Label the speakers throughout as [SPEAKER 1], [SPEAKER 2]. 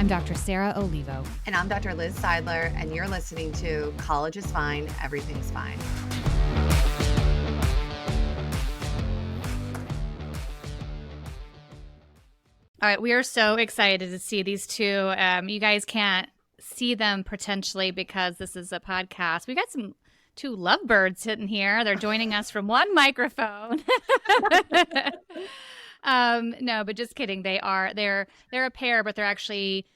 [SPEAKER 1] I'm Dr. Sarah Olivo.
[SPEAKER 2] And I'm Dr. Liz Seidler, and you're listening to College is Fine, Everything's Fine.
[SPEAKER 1] All right, we are so excited to see these two. You guys can't see them potentially because this is a podcast. We got two lovebirds sitting here. They're joining us from one microphone. No, but just kidding. They're a pair, but they're actually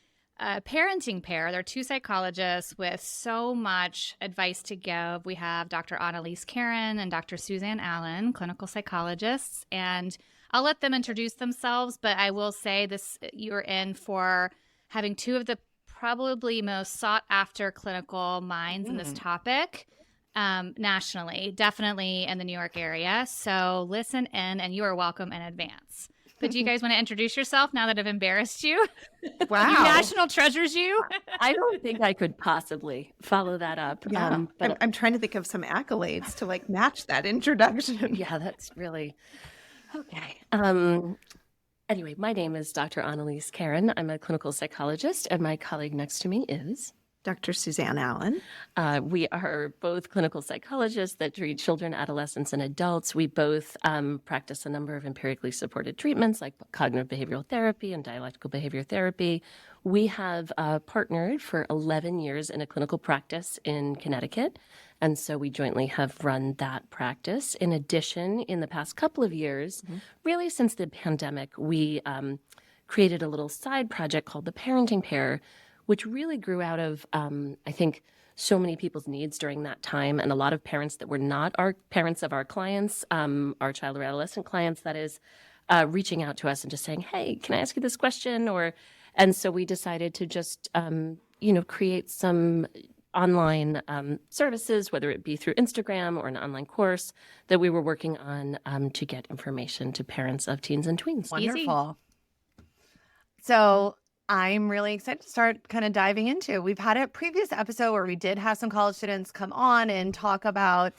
[SPEAKER 1] a parenting pair. They're two psychologists with so much advice to give. We have Dr. Annalise Karen and Dr. Suzanne Allen, clinical psychologists, and I'll let them introduce themselves, but I will say this: you're in for having two of the probably most sought after clinical minds in this topic nationally, definitely in the New York area. So listen in, and you are welcome in advance. But do you guys want to introduce yourself now that I've embarrassed you?
[SPEAKER 2] Wow.
[SPEAKER 1] You national treasures you?
[SPEAKER 3] I don't think I could possibly follow that up.
[SPEAKER 4] Yeah.
[SPEAKER 3] But
[SPEAKER 4] I'm trying to think of some accolades to match that introduction.
[SPEAKER 3] yeah, that's really okay. Anyway, my name is Dr. Annalise Karen. I'm a clinical psychologist, and my colleague next to me is
[SPEAKER 4] Dr. Suzanne Allen.
[SPEAKER 3] We are both clinical psychologists that treat children, adolescents, and adults. We both practice a number of empirically supported treatments like cognitive behavioral therapy and dialectical behavior therapy. We have partnered for 11 years in a clinical practice in Connecticut, and so we jointly have run that practice. In addition, in the past couple of years, really since the pandemic, we created a little side project called the Parenting Pair, which really grew out of, I think, so many people's needs during that time, and a lot of parents that were not our parents of our clients, our child or adolescent clients, that is, reaching out to us and just saying, hey, can I ask you this question? And so we decided to just, create some online services, whether it be through Instagram or an online course that we were working on to get information to parents of teens and tweens.
[SPEAKER 2] Wonderful. So I'm really excited to start kind of diving into. We've had a previous episode where we did have some college students come on and talk about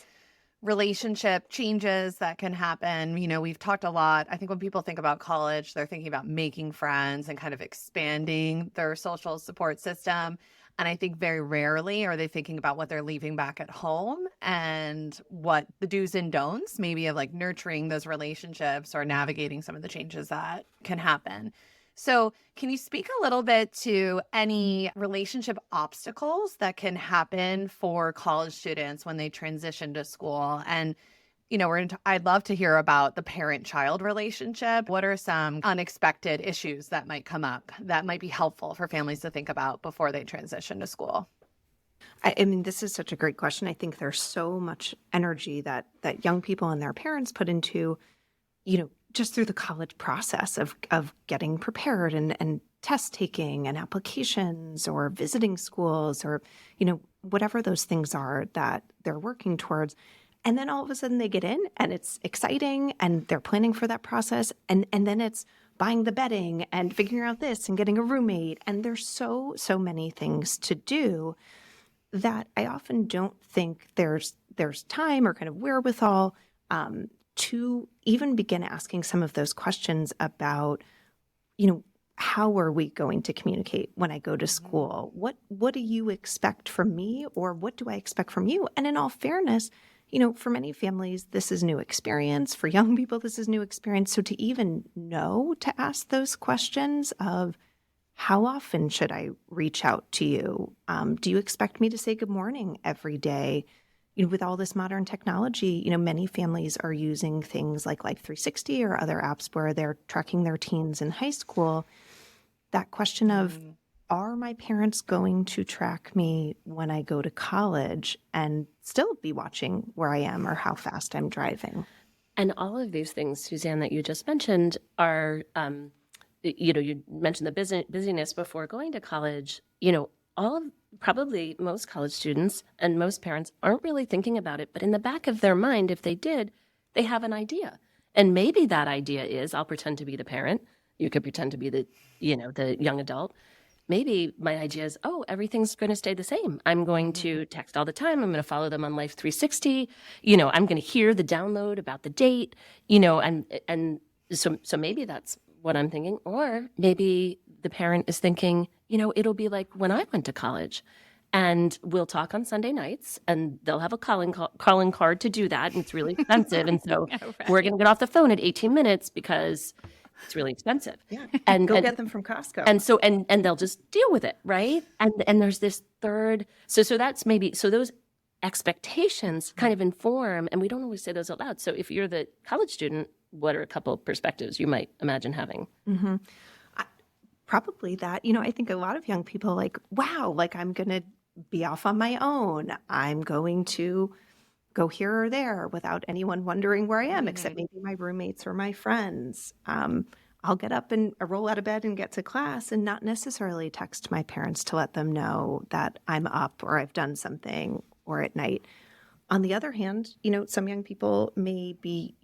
[SPEAKER 2] relationship changes that can happen. We've talked a lot. I think when people think about college, they're thinking about making friends and kind of expanding their social support system. And I think very rarely are they thinking about what they're leaving back at home and what the do's and don'ts maybe of nurturing those relationships or navigating some of the changes that can happen. So can you speak a little bit to any relationship obstacles that can happen for college students when they transition to school? And, I'd love to hear about the parent-child relationship. What are some unexpected issues that might come up that might be helpful for families to think about before they transition to school?
[SPEAKER 4] I mean, this is such a great question. I think there's so much energy that young people and their parents put into, just through the college process of getting prepared and test taking and applications or visiting schools or, whatever those things are that they're working towards. And then all of a sudden they get in and it's exciting and they're planning for that process. And then it's buying the bedding and figuring out this and getting a roommate. And there's so many things to do that I often don't think there's time or kind of wherewithal to even begin asking some of those questions about, how are we going to communicate when I go to school? What do you expect from me, or what do I expect from you? And in all fairness, for many families, this is new experience. For young people, this is new experience. So to even know to ask those questions of how often should I reach out to you? Do you expect me to say good morning every day? With all this modern technology, many families are using things like Life 360 or other apps where they're tracking their teens in high school. That question of, are my parents going to track me when I go to college and still be watching where I am or how fast I'm driving?
[SPEAKER 3] And all of these things, Suzanne, that you just mentioned are, you mentioned the busyness before going to college. Probably most college students and most parents aren't really thinking about it, but in the back of their mind, if they did, they have an idea. And maybe that idea is, I'll pretend to be the parent. You could pretend to be the young adult. Maybe my idea is, everything's going to stay the same. I'm going to text all the time. I'm going to follow them on Life 360. I'm going to hear the download about the date, and so maybe that's what I'm thinking. Or maybe the parent is thinking, it'll be like when I went to college. And we'll talk on Sunday nights, and they'll have a calling card to do that, and it's really expensive. And so we're going to get off the phone at 18 minutes because it's really expensive.
[SPEAKER 4] Yeah,
[SPEAKER 3] and
[SPEAKER 4] get them from Costco.
[SPEAKER 3] And so and they'll just deal with it, right? And there's this third. So that's maybe those expectations kind of inform, and we don't always say those out loud. So if you're the college student, what are a couple of perspectives you might imagine having?
[SPEAKER 4] Mm-hmm. Probably that. I think a lot of young people wow, I'm going to be off on my own. I'm going to go here or there without anyone wondering where I am, except maybe my roommates or my friends. I'll get up and roll out of bed and get to class and not necessarily text my parents to let them know that I'm up or I've done something or at night. On the other hand, some young people may be,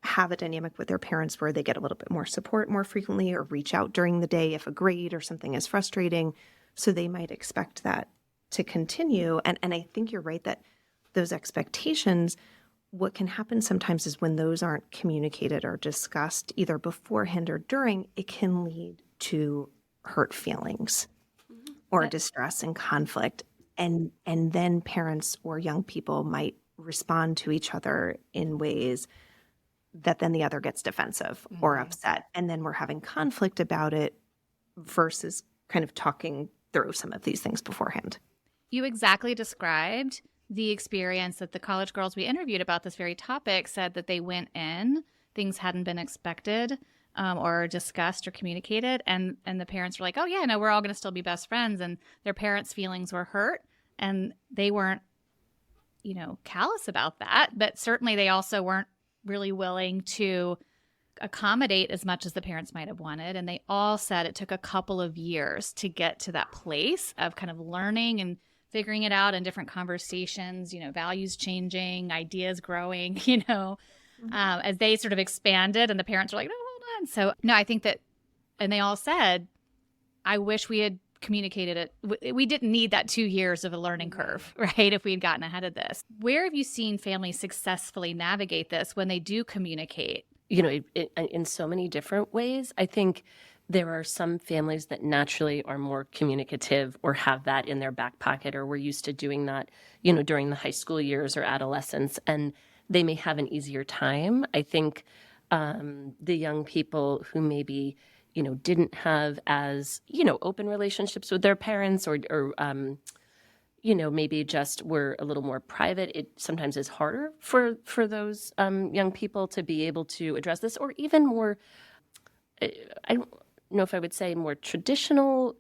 [SPEAKER 4] have a dynamic with their parents where they get a little bit more support more frequently or reach out during the day if a grade or something is frustrating. So they might expect that to continue. And I think you're right that those expectations, what can happen sometimes is when those aren't communicated or discussed either beforehand or during, it can lead to hurt feelings or distress and conflict. And then parents or young people might respond to each other in ways that then the other gets defensive or upset. And then we're having conflict about it versus kind of talking through some of these things beforehand.
[SPEAKER 1] You exactly described the experience that the college girls we interviewed about this very topic said that they went in, things hadn't been expected or discussed or communicated. And the parents were like, oh yeah, no, we're all going to still be best friends. And their parents' feelings were hurt and they weren't, callous about that. But certainly they also weren't really willing to accommodate as much as the parents might have wanted. And they all said it took a couple of years to get to that place of kind of learning and figuring it out in different conversations, values changing, ideas growing, as they sort of expanded and the parents were like, no, hold on. So no, I think that, and they all said, I wish we had communicated it. We didn't need that 2 years of a learning curve, right? If we had gotten ahead of this. Where have you seen families successfully navigate this when they do communicate?
[SPEAKER 3] In so many different ways. I think there are some families that naturally are more communicative or have that in their back pocket or were used to doing that, during the high school years or adolescence, and they may have an easier time. I think the young people who maybe didn't have as, open relationships with their parents or maybe just were a little more private. It sometimes is harder for those young people to be able to address this, or even more, I don't know if I would say more traditional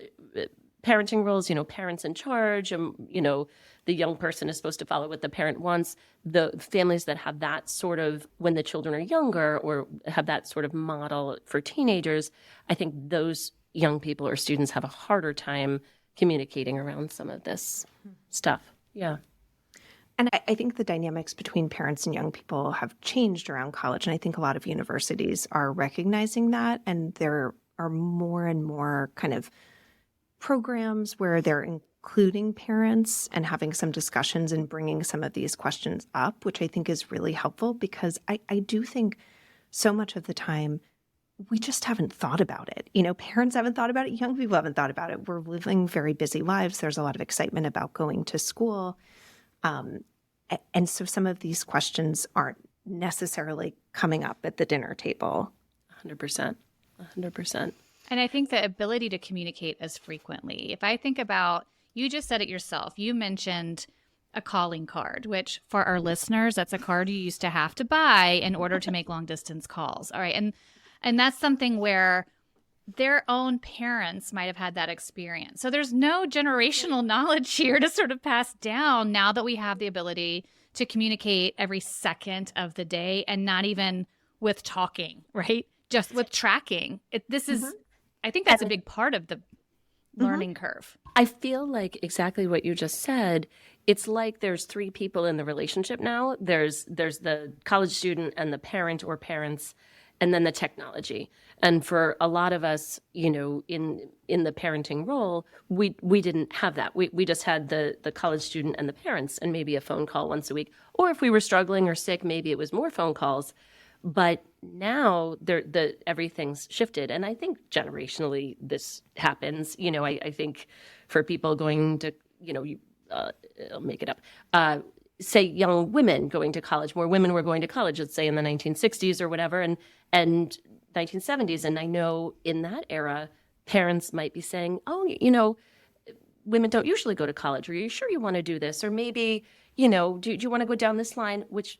[SPEAKER 3] parenting roles, parents in charge, the young person is supposed to follow what the parent wants. The families that have that sort of, when the children are younger or have that sort of model for teenagers, I think those young people or students have a harder time communicating around some of this stuff. Yeah.
[SPEAKER 4] And I think the dynamics between parents and young people have changed around college. And I think a lot of universities are recognizing that. And there are more and more kind of programs where they're including parents and having some discussions and bringing some of these questions up, which I think is really helpful because I do think so much of the time we just haven't thought about it. Parents haven't thought about it. Young people haven't thought about it. We're living very busy lives. There's a lot of excitement about going to school. And so some of these questions aren't necessarily coming up at the dinner table.
[SPEAKER 3] 100%. 100%.
[SPEAKER 1] And I think the ability to communicate as frequently. If I think about, you just said it yourself, you mentioned a calling card, which for our listeners, that's a card you used to have to buy in order to make long distance calls. All right. And that's something where their own parents might have had that experience. So there's no generational knowledge here to sort of pass down now that we have the ability to communicate every second of the day and not even with talking, right? Just with tracking. This is, I think that's a big part of the learning curve.
[SPEAKER 3] I feel like exactly what you just said. It's like there's three people in the relationship now. There's the college student and the parent or parents, and then the technology. And for a lot of us, in the parenting role, we didn't have that. We just had the college student and the parents and maybe a phone call once a week. Or if we were struggling or sick, maybe it was more phone calls. But now everything's shifted. And I think generationally this happens. I think for people going to, I'll make it up, say young women going to college, more women were going to college, let's say in the 1960s or whatever, and 1970s. And I know in that era, parents might be saying, oh, women don't usually go to college. Are you sure you want to do this? Or maybe, do you want to go down this line, which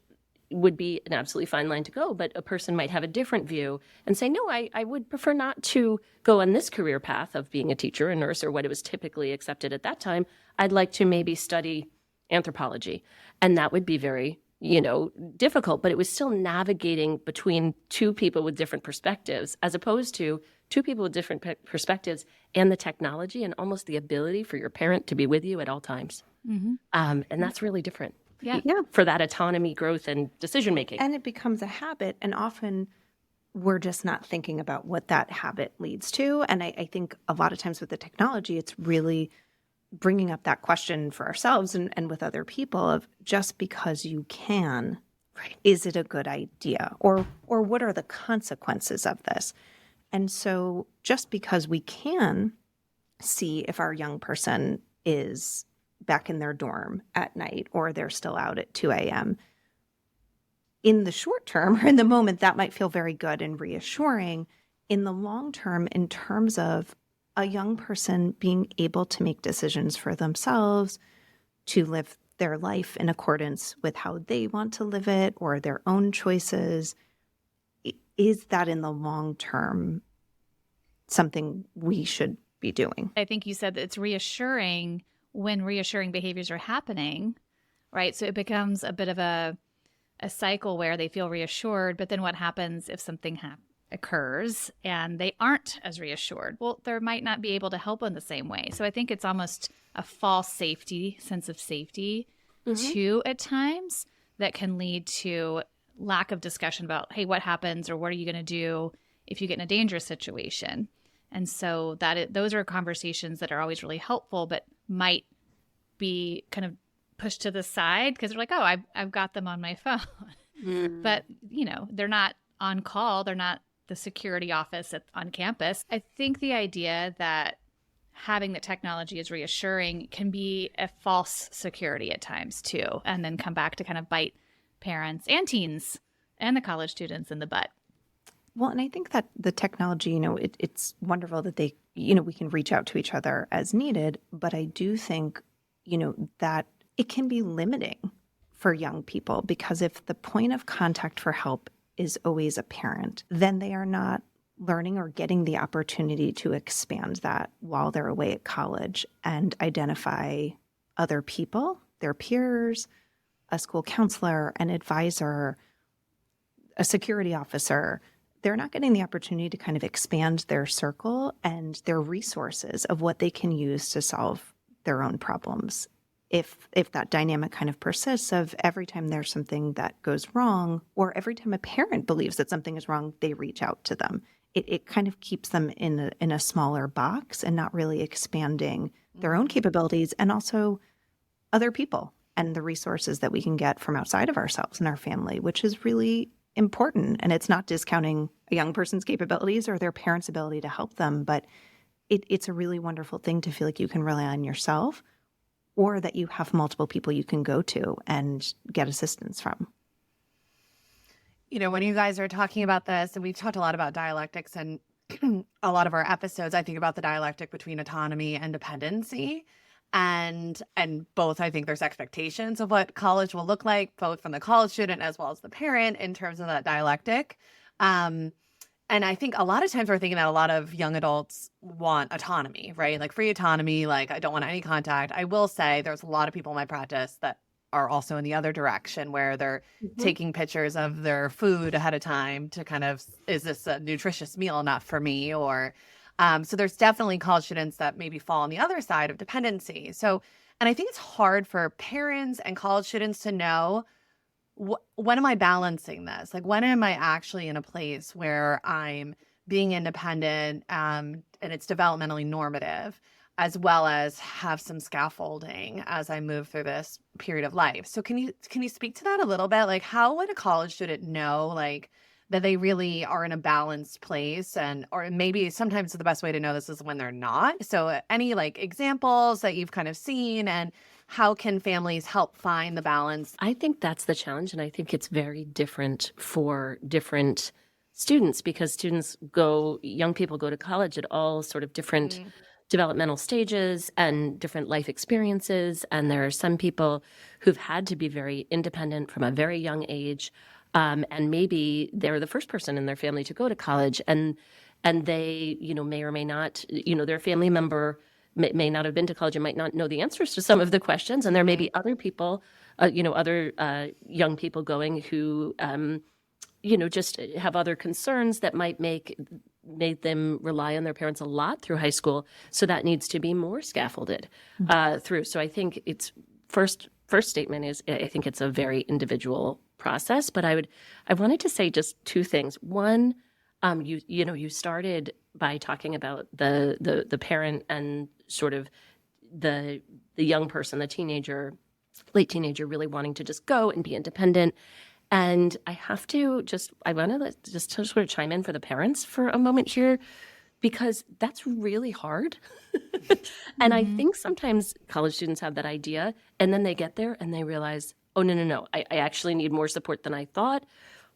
[SPEAKER 3] would be an absolutely fine line to go, but a person might have a different view and say, no, I would prefer not to go on this career path of being a teacher, a nurse, or what it was typically accepted at that time. I'd like to maybe study anthropology. And that would be very, difficult, but it was still navigating between two people with different perspectives, as opposed to two people with different perspectives and the technology and almost the ability for your parent to be with you at all times.
[SPEAKER 1] Mm-hmm.
[SPEAKER 3] And that's really different.
[SPEAKER 1] Yeah.
[SPEAKER 3] For that autonomy, growth, and decision making.
[SPEAKER 4] And it becomes a habit, and often we're just not thinking about what that habit leads to. And I think a lot of times with the technology, it's really bringing up that question for ourselves and with other people of just because you can,
[SPEAKER 3] right,
[SPEAKER 4] is it a good idea? Or what are the consequences of this? And so just because we can see if our young person is back in their dorm at night or they're still out at 2 a.m., in the short term or in the moment, that might feel very good and reassuring. In the long term, in terms of a young person being able to make decisions for themselves, to live their life in accordance with how they want to live it or their own choices, is that in the long term something we should be doing?
[SPEAKER 1] I think you said that it's reassuring when reassuring behaviors are happening, right? So it becomes a bit of a cycle where they feel reassured, but then what happens if something occurs and they aren't as reassured? Well, they might not be able to help in the same way. So I think it's almost a false sense of safety too at times that can lead to lack of discussion about, hey, what happens or what are you going to do if you get in a dangerous situation? And so those are conversations that are always really helpful, but might be kind of pushed to the side because they're like, oh, I've got them on my phone. But, they're not on call. They're not the security office on campus. I think the idea that having the technology is reassuring can be a false security at times too, and then come back to kind of bite parents and teens and the college students in the butt.
[SPEAKER 4] Well, and I think that the technology, it's wonderful that they, we can reach out to each other as needed, but I do think, that it can be limiting for young people because if the point of contact for help is always a parent, then they are not learning or getting the opportunity to expand that while they're away at college and identify other people, their peers, a school counselor, an advisor, a security officer. They're not getting the opportunity to kind of expand their circle and their resources of what they can use to solve their own problems. If that dynamic kind of persists of every time there's something that goes wrong or every time a parent believes that something is wrong, they reach out to them. It kind of keeps them in a smaller box and not really expanding their own capabilities and also other people and the resources that we can get from outside of ourselves and our family, which is really important. And it's not discounting a young person's capabilities or their parents' ability to help them, but it's a really wonderful thing to feel like you can rely on yourself or that you have multiple people you can go to and get assistance from.
[SPEAKER 2] When you guys are talking about this, and we've talked a lot about dialectics and a lot of our episodes, I think about the dialectic between autonomy and dependency. And both, I think there's expectations of what college will look like, both from the college student as well as the parent in terms of that dialectic. And I think a lot of times we're thinking that a lot of young adults want autonomy, right? Like free autonomy, like I don't want any contact. I will say there's a lot of people in my practice that are also in the other direction where they're taking pictures of their food ahead of time to kind of, is this a nutritious meal enough for me? Or so there's definitely college students that maybe fall on the other side of dependency. So, and I think it's hard for parents and college students to know when am I balancing this? Like, when am I actually in a place where I'm being independent and it's developmentally normative, as well as have some scaffolding as I move through this period of life? So can you speak to that a little bit? Like, how would a college student know, like, that they really are in a balanced place, and or maybe sometimes the best way to know this is when they're not. So any like examples that you've kind of seen, and how can families help find the balance?
[SPEAKER 3] I think that's the challenge, and I think it's very different for different students because young people go to college at all sort of different developmental stages and different life experiences. And there are some people who've had to be very independent from a very young age. And maybe they're the first person in their family to go to college, and they, may or may not, their family member may not have been to college and might not know the answers to some of the questions. And there may be other people, other young people going who, just have other concerns that might make them rely on their parents a lot through high school. So that needs to be more scaffolded through. So I think it's first statement is I think it's a very individual process. But I wanted to say just two things. One, you started by talking about the parent and sort of the young person, the teenager, late teenager, really wanting to just go and be independent. And I want to just sort of chime in for the parents for a moment here, because that's really hard. And I think sometimes college students have that idea, and then they get there and they realize, oh, no, I actually need more support than I thought.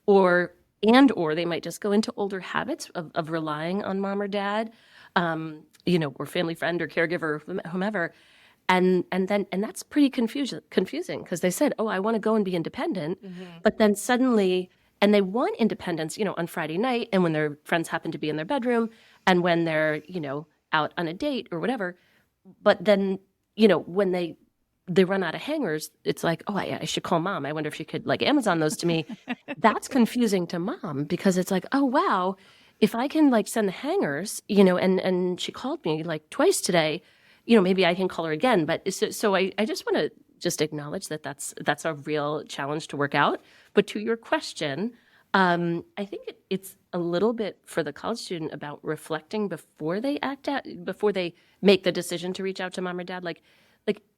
[SPEAKER 3] Or they might just go into older habits of relying on mom or dad, or family friend or caregiver, whomever. And that's pretty confusing because they said, oh, I want to go and be independent. But then suddenly, and they want independence, on Friday night and when their friends happen to be in their bedroom and when they're, out on a date or whatever. But then, when they run out of hangers, it's like, oh, I should call mom. I wonder if she could like Amazon those to me. That's confusing to mom because it's like, oh, wow, if I can like send the hangers, and she called me like twice today, maybe I can call her again. But so I just want to just acknowledge that that's a real challenge to work out. But to your question, I think it's a little bit for the college student about reflecting before they before they make the decision to reach out to mom or dad. Like,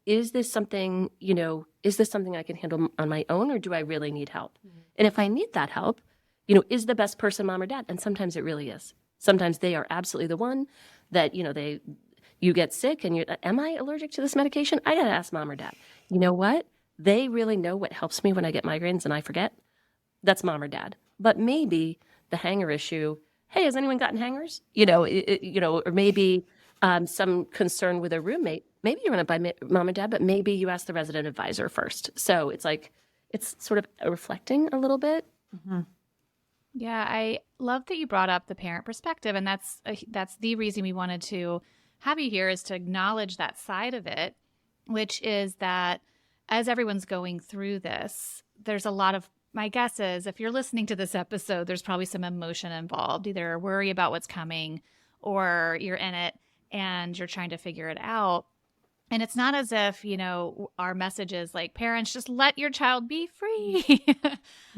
[SPEAKER 3] is this something, I can handle on my own, or do I really need help? And if I need that help, is the best person mom or dad? And sometimes it really is. Sometimes they are absolutely the one that, you get sick and am I allergic to this medication? I got to ask mom or dad. You know what? They really know what helps me when I get migraines and I forget. That's mom or dad. But maybe the hanger issue, hey, has anyone gotten hangers? Or maybe some concern with a roommate. Maybe you run it by mom and dad, but maybe you ask the resident advisor first. So it's like, it's sort of reflecting a little bit.
[SPEAKER 1] Yeah, I love that you brought up the parent perspective, and that's the reason we wanted to have you here, is to acknowledge that side of it, which is that as everyone's going through this, there's a lot of, my guess is if you're listening to this episode, there's probably some emotion involved, either worry about what's coming or you're in it and you're trying to figure it out. And it's not as if, our message is like, parents, just let your child be free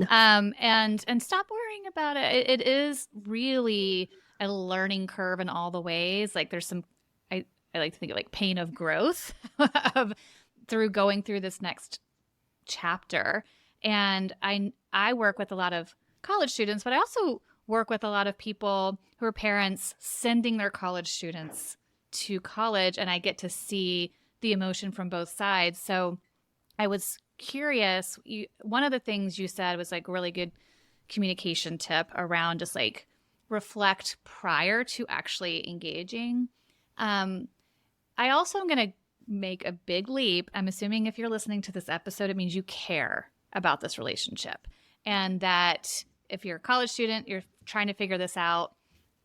[SPEAKER 1] and stop worrying about it. It is really a learning curve in all the ways. Like there's some, I like to think of like pain of growth through going through this next chapter. And I work with a lot of college students, but I also work with a lot of people who are parents sending their college students to college, and I get to see the emotion from both sides. So I was curious, one of the things you said was like a really good communication tip around just like reflect prior to actually engaging. I also am going to make a big leap. I'm assuming if you're listening to this episode, it means you care about this relationship, and that if you're a college student, you're trying to figure this out.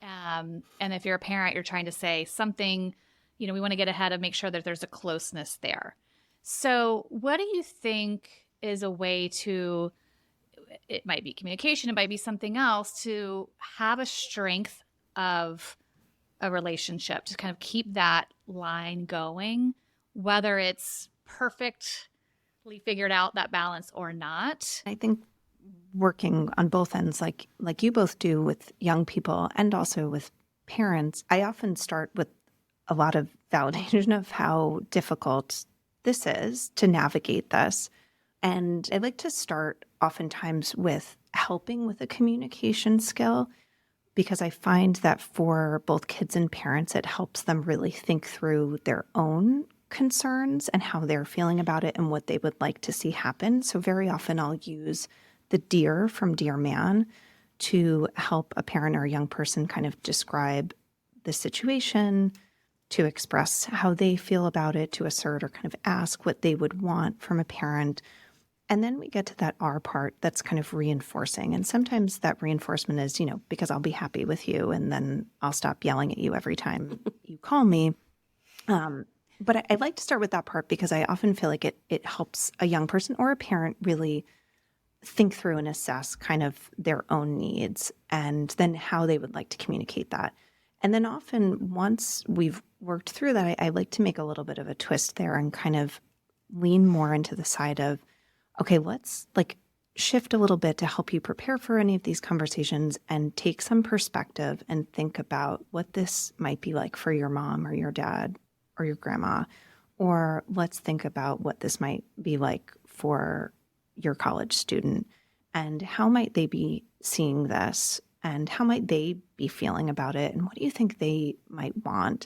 [SPEAKER 1] And if you're a parent, you're trying to say something, we want to get ahead of, make sure that there's a closeness there. So what do you think is a way to, it might be communication, it might be something else, to have a strength of a relationship, to kind of keep that line going, whether it's perfectly figured out, that balance, or not?
[SPEAKER 4] I think working on both ends, like you both do with young people and also with parents, I often start with a lot of validation of how difficult this is to navigate this. And I like to start oftentimes with helping with a communication skill, because I find that for both kids and parents, it helps them really think through their own concerns and how they're feeling about it and what they would like to see happen. So very often I'll use the dear from Dear Man to help a parent or a young person kind of describe the situation, to express how they feel about it, to assert or kind of ask what they would want from a parent. And then we get to that R part that's kind of reinforcing. And sometimes that reinforcement is, because I'll be happy with you and then I'll stop yelling at you every time you call me. But I like to start with that part because I often feel like it helps a young person or a parent really think through and assess kind of their own needs and then how they would like to communicate that. And then often once we've worked through that, I like to make a little bit of a twist there and kind of lean more into the side of, okay, let's shift a little bit to help you prepare for any of these conversations and take some perspective and think about what this might be like for your mom or your dad or your grandma. Or let's think about what this might be like for your college student and how might they be seeing this and how might they be feeling about it and what do you think they might want?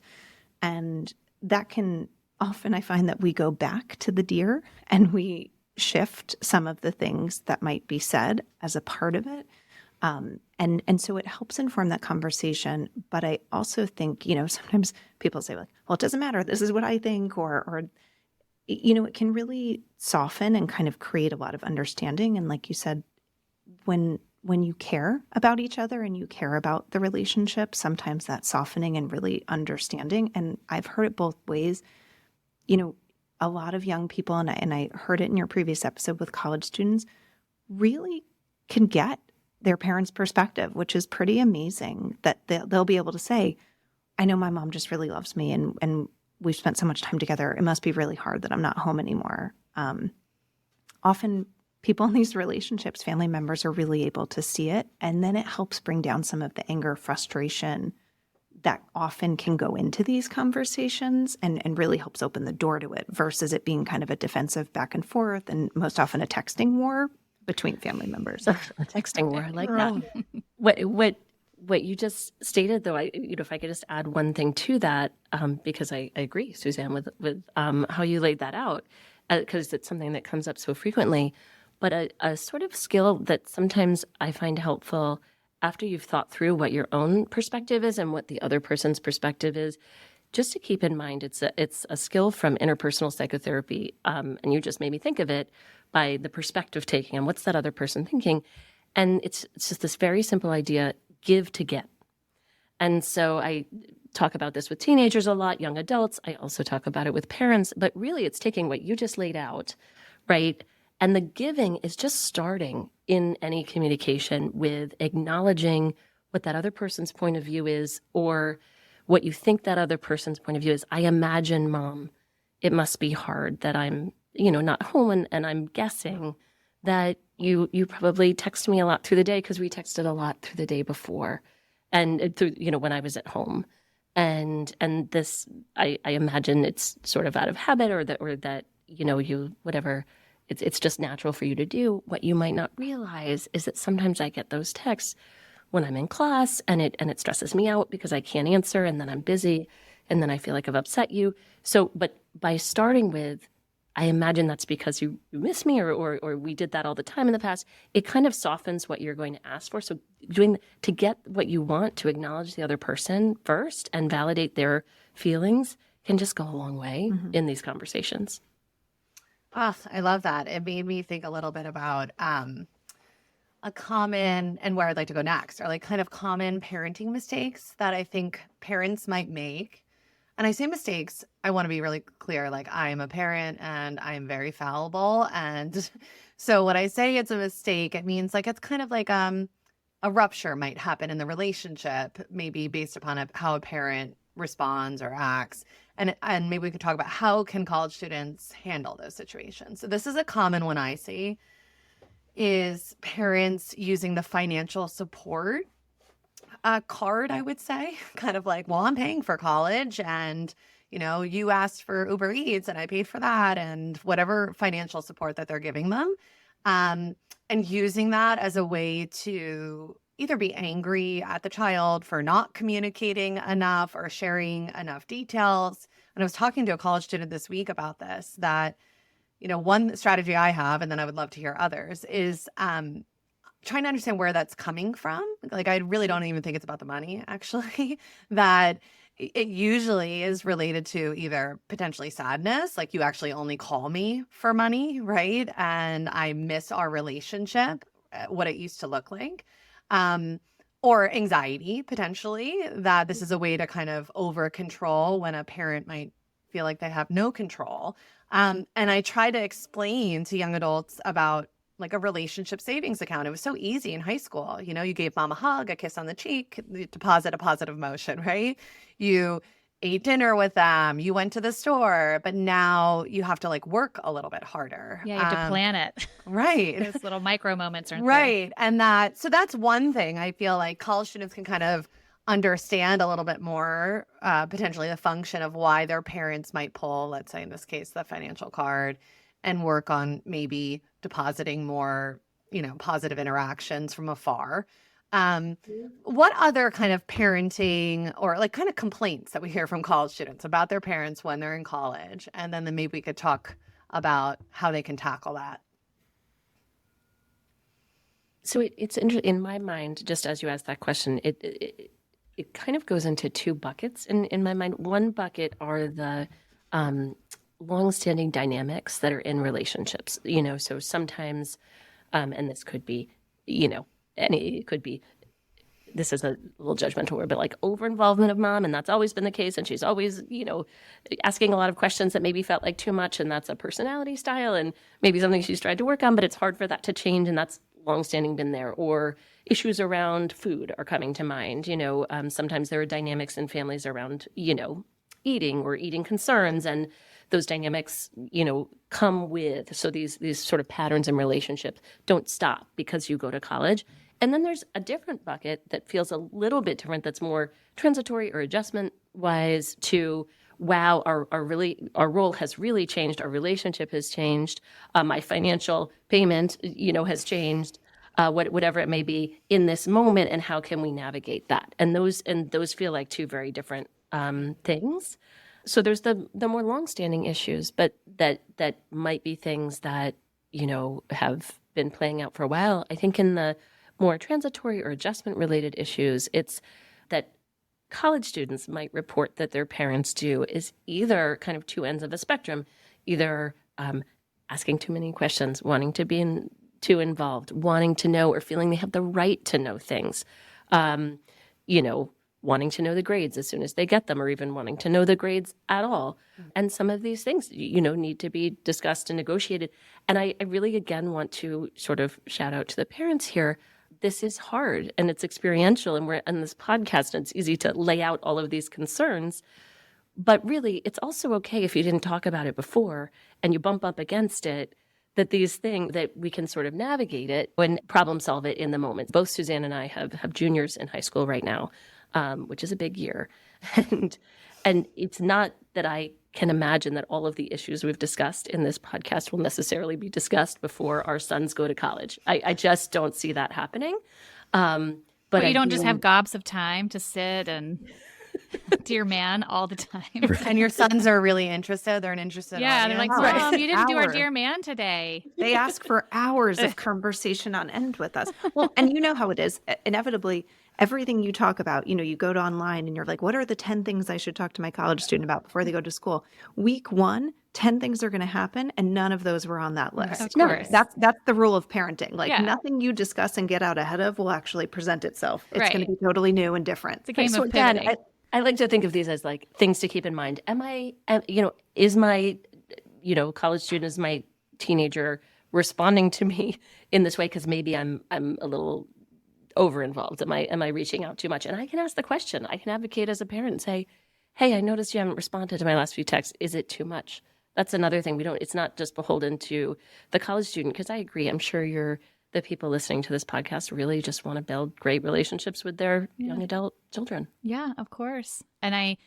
[SPEAKER 4] And that can often, I find that we go back to the dear and we shift some of the things that might be said as a part of it. And so it helps inform that conversation. But I also think, sometimes people say well, it doesn't matter. This is what I think, or it can really soften and kind of create a lot of understanding. And like you said, when you care about each other and you care about the relationship, sometimes that's softening and really understanding. And I've heard it both ways. A lot of young people, and I heard it in your previous episode with college students, really can get their parents' perspective, which is pretty amazing that they'll be able to say, I know my mom just really loves me and we've spent so much time together. It must be really hard that I'm not home anymore. Often people in these relationships, family members are really able to see it. And then it helps bring down some of the anger, frustration that often can go into these conversations and really helps open the door to it versus it being kind of a defensive back and forth and most often a texting war between family members.
[SPEAKER 3] A texting war, I like that. What you just stated, though, if I could just add one thing to that, because I agree, Suzanne, with how you laid that out, because it's something that comes up so frequently. But a sort of skill that sometimes I find helpful after you've thought through what your own perspective is and what the other person's perspective is, just to keep in mind, it's a skill from interpersonal psychotherapy, and you just made me think of it by the perspective taking and what's that other person thinking, and it's just this very simple idea: give to get. And so I talk about this with teenagers a lot, young adults. I also talk about it with parents, but really it's taking what you just laid out, right? And the giving is just starting in any communication with acknowledging what that other person's point of view is or what you think that other person's point of view is. I imagine, Mom, it must be hard that I'm, not home and I'm guessing that you probably text me a lot through the day because we texted a lot through the day before and through, when I was at home. And this, I imagine it's sort of out of habit or that, you, whatever, it's just natural for you to do. What you might not realize is that sometimes I get those texts when I'm in class and it stresses me out because I can't answer and then I'm busy and then I feel like I've upset you. So, but by starting with, I imagine that's because you miss me or we did that all the time in the past, it kind of softens what you're going to ask for. So to get what you want, to acknowledge the other person first and validate their feelings can just go a long way in these conversations.
[SPEAKER 2] Oh, I love that. It made me think a little bit about a common, and where I'd like to go next, are kind of common parenting mistakes that I think parents might make. And I say mistakes, I want to be really clear, I am a parent and I am very fallible. And so when I say it's a mistake, it means it's kind of a rupture might happen in the relationship, maybe based upon how a parent responds or acts. And maybe we could talk about how can college students handle those situations. So this is a common one I see, is parents using the financial support card, I would say, kind of like, well, I'm paying for college and, you asked for Uber Eats and I paid for that and whatever financial support that they're giving them. And using that as a way to either be angry at the child for not communicating enough or sharing enough details. And I was talking to a college student this week about this, that, one strategy I have, and then I would love to hear others, is trying to understand where that's coming from. Like, I really don't even think it's about the money, actually, that it usually is related to either potentially sadness, like you actually only call me for money, right? And I miss our relationship, what it used to look like. Or anxiety, potentially, that this is a way to kind of over control when a parent might feel like they have no control. And I try to explain to young adults about like a relationship savings account. It was so easy in high school. You gave mom a hug, a kiss on the cheek, you deposit a positive emotion, right? You ate dinner with them, you went to the store, but now you have to like work a little bit harder.
[SPEAKER 1] Yeah, you have to plan it.
[SPEAKER 2] Right.
[SPEAKER 1] Those little micro moments aren't there.
[SPEAKER 2] Right. And so that's one thing I feel like college students can kind of understand a little bit more, potentially the function of why their parents might pull, let's say in this case, the financial card, and work on maybe depositing more, positive interactions from afar. What other kind of parenting or like kind of complaints that we hear from college students about their parents when they're in college? And then maybe we could talk about how they can tackle that.
[SPEAKER 3] So it's interesting in my mind, just as you asked that question, it kind of goes into two buckets in my mind. One bucket are the longstanding dynamics that are in relationships, so sometimes, and this could be, it could be, this is a little judgmental word, but like over-involvement of mom, and that's always been the case, and she's always, asking a lot of questions that maybe felt like too much, and that's a personality style, and maybe something she's tried to work on, but it's hard for that to change, and that's longstanding been there. Or issues around food are coming to mind. Sometimes there are dynamics in families around, eating or eating concerns, and those dynamics, come with. So these sort of patterns in relationships don't stop because you go to college. And then there's a different bucket that feels a little bit different, that's more transitory or adjustment wise to, wow, our role has really changed. Our relationship has changed. My financial payment, has changed. Whatever it may be in this moment, and how can we navigate that? And those feel like two very different things. So there's the more longstanding issues, but that might be things that have been playing out for a while. I think in the more transitory or adjustment related issues, it's that college students might report that their parents do is either kind of two ends of the spectrum, either asking too many questions, wanting to be too involved, wanting to know or feeling they have the right to know things, wanting to know the grades as soon as they get them, or even wanting to know the grades at all. And some of these things, need to be discussed and negotiated. And I really, again, want to sort of shout out to the parents here. This is hard and it's experiential, and we're on this podcast and it's easy to lay out all of these concerns. But really, it's also okay if you didn't talk about it before and you bump up against it, that these things that we can sort of navigate it and problem solve it in the moment. Both Suzanne and I have juniors in high school right now, which is a big year. And it's not that I can imagine that all of the issues we've discussed in this podcast will necessarily be discussed before our sons go to college. I just don't see that happening. But
[SPEAKER 1] you don't just have gobs of time to sit and dear man all the time.
[SPEAKER 2] And your sons are really interested. They're an interested
[SPEAKER 1] Yeah,
[SPEAKER 2] audience.
[SPEAKER 1] they're like, Mom, you didn't do our dear man today.
[SPEAKER 4] They ask for hours of conversation on end with us. Well, and you know how it is. Inevitably, everything you talk about, you go to online and you're like, what are the 10 things I should talk to my college student about before they go to school? Week 1, 10 things are going to happen, and none of those were on that list.
[SPEAKER 1] Of course.
[SPEAKER 4] That's the rule of parenting. Like,
[SPEAKER 1] Yeah.
[SPEAKER 4] nothing you discuss and get out ahead of will actually present itself. It's
[SPEAKER 1] Right.
[SPEAKER 4] going to be totally new and different.
[SPEAKER 1] It's a game
[SPEAKER 3] So
[SPEAKER 1] of
[SPEAKER 3] again,
[SPEAKER 1] pivoting.
[SPEAKER 3] I like to think of these as like things to keep in mind. Is my, college student, is my teenager responding to me in this way because maybe I'm a little over involved? Am I reaching out too much? And I can ask the question. I can advocate as a parent and say, hey, I noticed you haven't responded to my last few texts. Is it too much? That's another thing. It's not just beholden to the college student, because I agree. I'm sure your the people listening to this podcast really just want to build great relationships with their young adult children.
[SPEAKER 1] Yeah, of course. And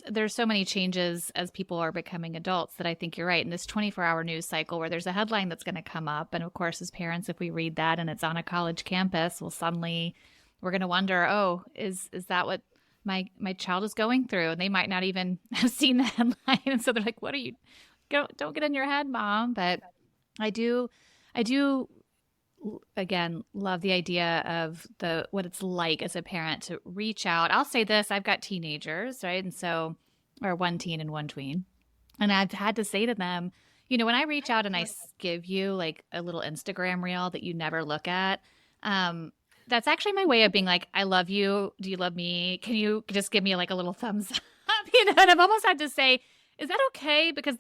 [SPEAKER 1] there's so many changes as people are becoming adults that I think you're right. In this 24-hour news cycle where there's a headline that's going to come up, and of course, as parents, if we read that and it's on a college campus, well, suddenly we're going to wonder, oh, is that what my child is going through? And they might not even have seen the headline, and so they're like, "What are you? Don't get in your head, mom." But I do again love the idea of what it's like as a parent to reach out. I'll say this, I've got teenagers, right? And so, or one teen and one tween. And I've had to say to them, when I reach out and I give you like a little Instagram reel that you never look at, that's actually my way of being like, I love you. Do you love me? Can you just give me like a little thumbs up? And I've almost had to say, is that okay? Because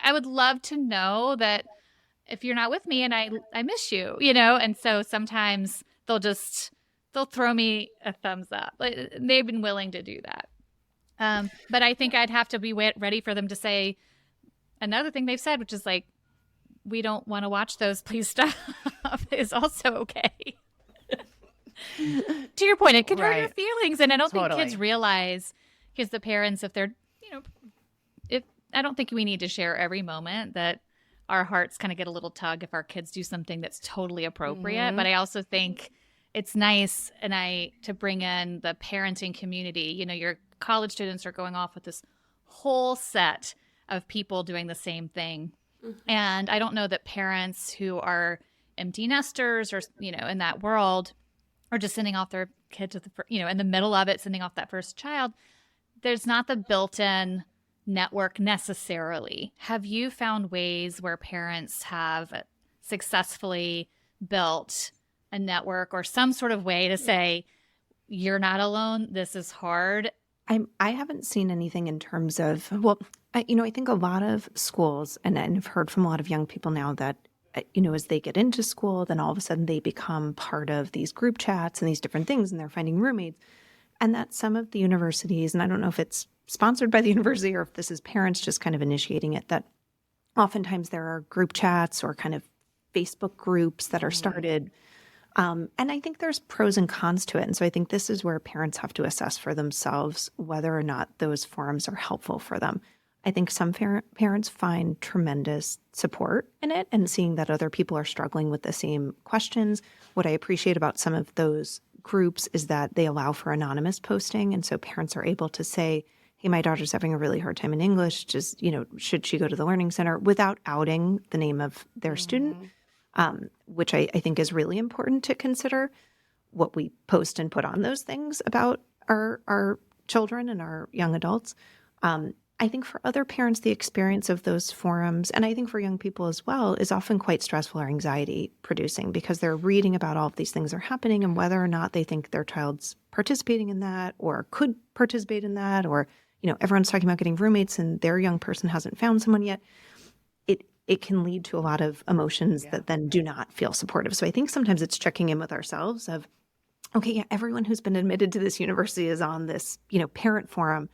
[SPEAKER 1] I would love to know that if you're not with me and I miss you, and so sometimes they'll throw me a thumbs up. They've been willing to do that. But I think I'd have to be ready for them to say another thing they've said, which is like, we don't want to watch those, please stop, is also okay. To your point, it can hurt your feelings. And I don't think kids realize, because the parents, if they're, I don't think we need to share every moment that our hearts kind of get a little tug if our kids do something that's totally appropriate. Mm-hmm. But I also think it's nice to bring in the parenting community. Your college students are going off with this whole set of people doing the same thing. Mm-hmm. And I don't know that parents who are empty nesters or, in that world are just sending off their kids in the middle of it, sending off that first child. There's not the built-in network necessarily. Have you found ways where parents have successfully built a network or some sort of way to say, you're not alone, this is hard?
[SPEAKER 4] I haven't seen anything in terms of, I think a lot of schools, and I've heard from a lot of young people now that, as they get into school, then all of a sudden they become part of these group chats and these different things, and they're finding roommates. And that some of the universities, and I don't know if it's sponsored by the university or if this is parents just kind of initiating it, that oftentimes there are group chats or kind of Facebook groups that are started. And I think there's pros and cons to it. And so I think this is where parents have to assess for themselves whether or not those forums are helpful for them. I think some parents find tremendous support in it and seeing that other people are struggling with the same questions. What I appreciate about some of those groups is that they allow for anonymous posting. And so parents are able to say, hey, my daughter's having a really hard time in English. Just, should she go to the Learning Center, without outing the name of their student, which I think is really important to consider what we post and put on those things about our children and our young adults. I think for other parents, the experience of those forums, and I think for young people as well, is often quite stressful or anxiety producing because they're reading about all of these things that are happening and whether or not they think their child's participating in that or could participate in that, or, everyone's talking about getting roommates and their young person hasn't found someone yet. It can lead to a lot of emotions that then do not feel supportive. So I think sometimes it's checking in with ourselves of, okay, yeah, everyone who's been admitted to this university is on this, parent forum.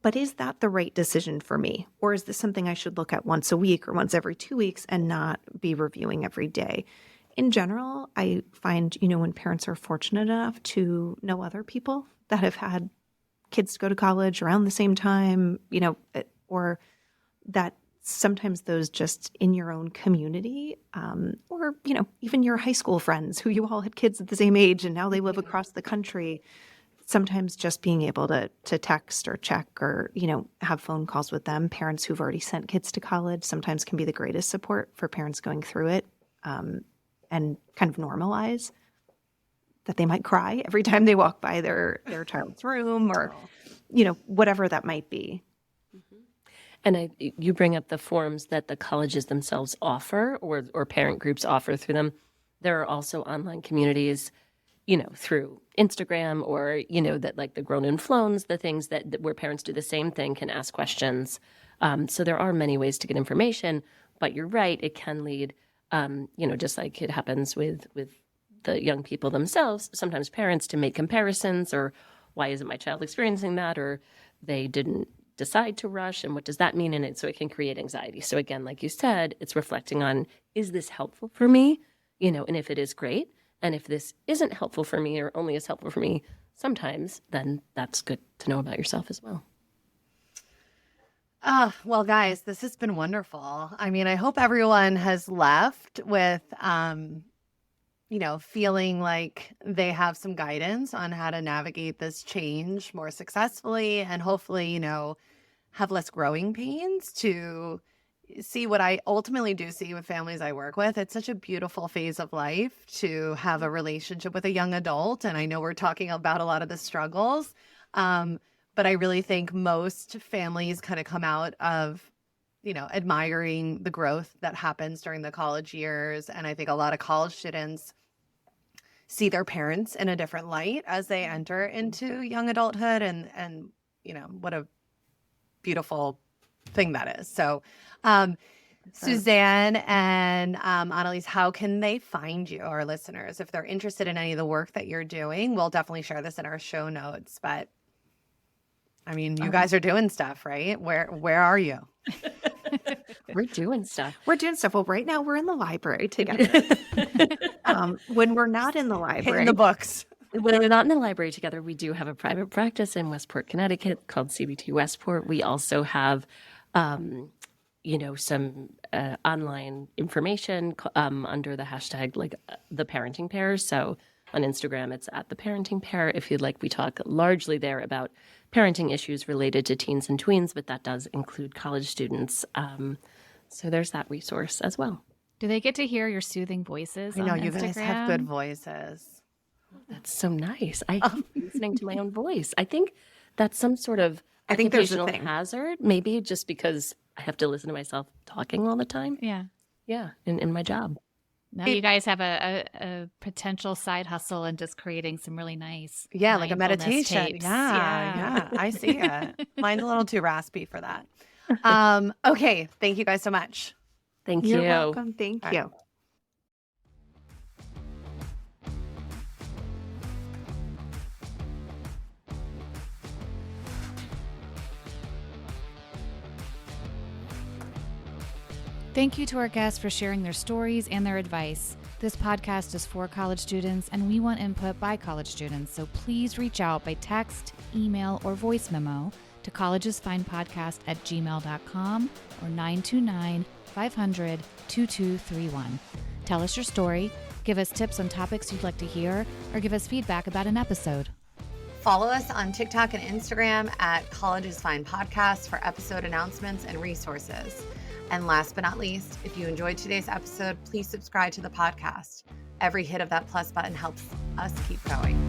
[SPEAKER 4] But is that the right decision for me? Or is this something I should look at once a week or once every 2 weeks and not be reviewing every day? In general, I find, when parents are fortunate enough to know other people that have had kids go to college around the same time, or that sometimes those just in your own community, or, even your high school friends who you all had kids at the same age and now they live across the country. Sometimes just being able to text or check or, have phone calls with them, parents who've already sent kids to college, sometimes can be the greatest support for parents going through it, and kind of normalize that they might cry every time they walk by their child's room or, whatever that might be.
[SPEAKER 3] And you bring up the forums that the colleges themselves offer or parent groups offer through them. There are also online communities, through Instagram or, that like the Grown and Flows, the things that where parents do the same thing, can ask questions. So there are many ways to get information, but you're right, it can lead, just like it happens with the young people themselves, sometimes parents to make comparisons or why isn't my child experiencing that, or they didn't decide to rush and what does that mean in it? So it can create anxiety. So again, like you said, it's reflecting on, is this helpful for me? and if it is, great. And if this isn't helpful for me or only is helpful for me sometimes, then that's good to know about yourself as well.
[SPEAKER 2] Well, guys, this has been wonderful. I mean, I hope everyone has left with, feeling like they have some guidance on how to navigate this change more successfully and hopefully, have less growing pains to see what I ultimately do see with families I work with. It's such a beautiful phase of life to have a relationship with a young adult. And I know we're talking about a lot of the struggles. But I really think most families kind of come out of, admiring the growth that happens during the college years. And I think a lot of college students see their parents in a different light as they enter into young adulthood. And what a beautiful thing that is. So, Suzanne and Annalise, how can they find you, our listeners, if they're interested in any of the work that you're doing? We'll definitely share this in our show notes. But I mean, you guys are doing stuff, right? Where are you?
[SPEAKER 3] We're doing stuff.
[SPEAKER 4] Well, right now we're in the library together. When we're not in the library,
[SPEAKER 2] Hitting the books.
[SPEAKER 3] When we're not in the library together, we do have a private practice in Westport, Connecticut called CBT Westport. We also have, some online information under the hashtag the parenting pair. So on Instagram, it's at the parenting pair. If you'd like, we talk largely there about parenting issues related to teens and tweens, but that does include college students. So there's that resource as well.
[SPEAKER 1] Do they get to hear your soothing voices?
[SPEAKER 2] I know
[SPEAKER 1] on
[SPEAKER 2] you
[SPEAKER 1] Instagram?
[SPEAKER 2] guys have good voices.
[SPEAKER 3] That's so nice. I hate listening to my own voice. I think that's some sort of occupational hazard, maybe just because I have to listen to myself talking all the time.
[SPEAKER 1] Yeah.
[SPEAKER 3] Yeah, in my job.
[SPEAKER 1] Now you guys have a potential side hustle and just creating some really nice
[SPEAKER 2] like a
[SPEAKER 1] mindfulness
[SPEAKER 2] meditation.
[SPEAKER 1] tapes.
[SPEAKER 2] Yeah, I see it. Mine's a little too raspy for that. Okay, thank you guys so much.
[SPEAKER 3] Thank you.
[SPEAKER 4] You're welcome. Thank you.
[SPEAKER 1] Thank you to our guests for sharing their stories and their advice. This podcast is for college students, and we want input by college students, so please reach out by text, email, or voice memo to collegesfinepodcast@gmail.com or 929-500-2231. Tell us your story, give us tips on topics you'd like to hear, or give us feedback about an episode.
[SPEAKER 2] Follow us on TikTok and Instagram at College is Fine Podcast for episode announcements and resources. And last but not least, if you enjoyed today's episode, please subscribe to the podcast. Every hit of that plus button helps us keep going.